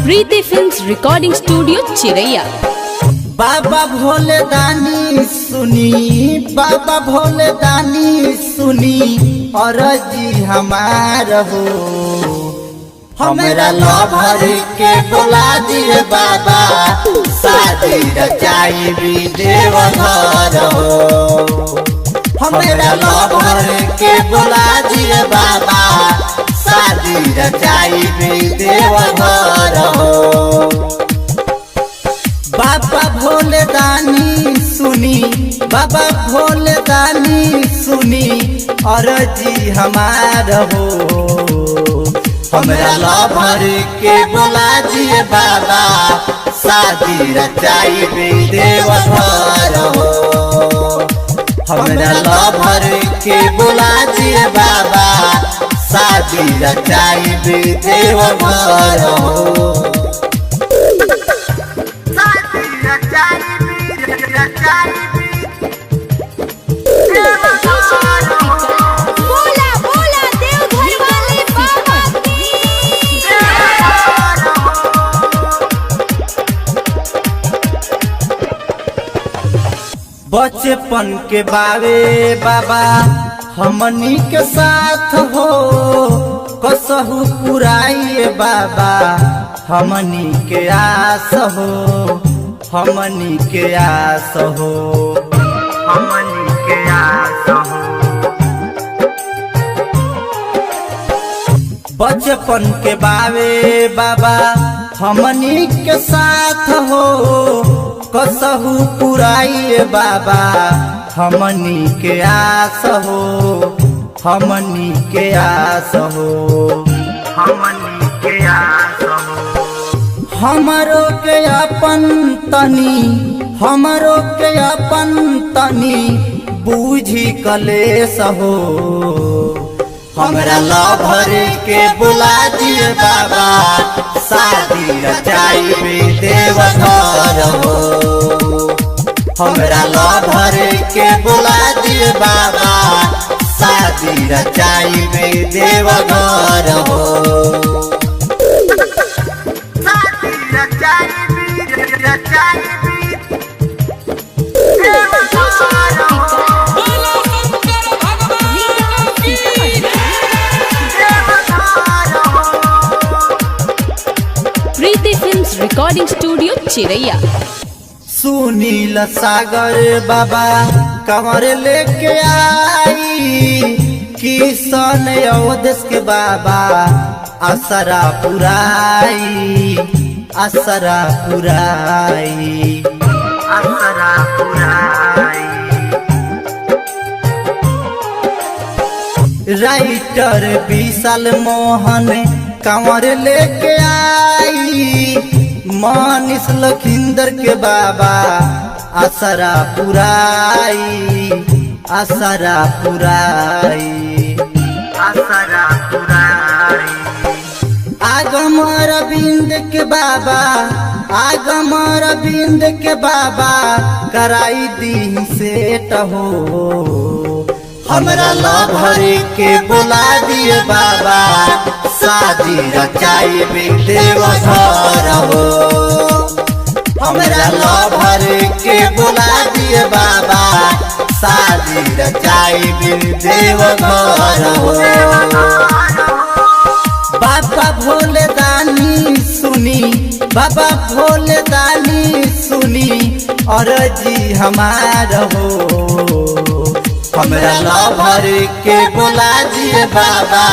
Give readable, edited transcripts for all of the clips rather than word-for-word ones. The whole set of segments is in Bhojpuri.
प्रीति फिल्म्स रिकॉर्डिंग स्टूडियो चिरैया। बाबा भोले दानी सुनी, बाबा भोले दानी सुनी और जी हमार हो, हमरा लभर के बोला दिए बाबा, शादी रचाई भी देवघर हो। हमरा लभर के बोला दिए बाबा, शादी रचाई भी देवघर हो। बाबा भोले दानी सुनी, बाबा भोले दानी सुनी और जी हमार हो, हमरा लभर के बोला दिए बाबा, शादी रचाई भी देवघर हो। हमरा लभर के बोला दिए बाबा, शादी रचाई भी देवघर हो। बोला बोला देवघर वाले बाबा की। बचपन के बारे बाबा हमनी के साथ हो, कसहु पुराइए बाबा हमनी के आस हो, हमनी के आस हो, हमनी के आस हो। बचपन के बारे बाबा हमनी के साथ हो, कसहु पुराइए बाबा हमनी के आस हो, हमनी के आस हो, हमनी के आस हो। हमरो के अपन तनी, हमरो के अपन तनी बूझी कलेस हो, हमरा लभर के बुला दिए बाबा, शादी रचाई भी देवघर हो। हमरा लभर के बुला दिए बाबा, शादी रचाई भी देवघर हो। शादी रचाई भी, रचाई भी देवघर हो। प्रीति फिल्म्स रिकॉर्डिंग स्टूडियो चिरैया। सुनील सागर बाबा कमर लेके आई, किशन अवधेश के बाबा असरा पुराई, असरा पुराई, असरा पुराई। राइटर विशाल मोहन कंवर लेके आई, मानिस लखिंदर के बाबा असरा पुराई, असरा पुराई, असरा पुराई। आगम अरविंद के बाबा, आगम अरविंद के बाबा कराई दी सेट हो, हमरा लभर के बुला दिए बाबा, शादी रचाई भी देवघर हो। हमरा लभर के बुला दिए बाबा, शादी रचाई भी देवघर हो। बाबा भोले दानी सुनी, बाबा भोले दानी सुनी और जी हमार हो, हमरा लभर के बुला दिए बाबा,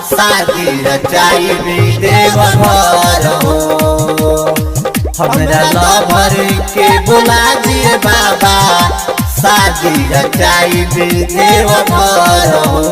शादी रचाई भी देवघर हो। हमरा लभर के बुला दिए बाबा, शादी रचाई भी देवघर हो।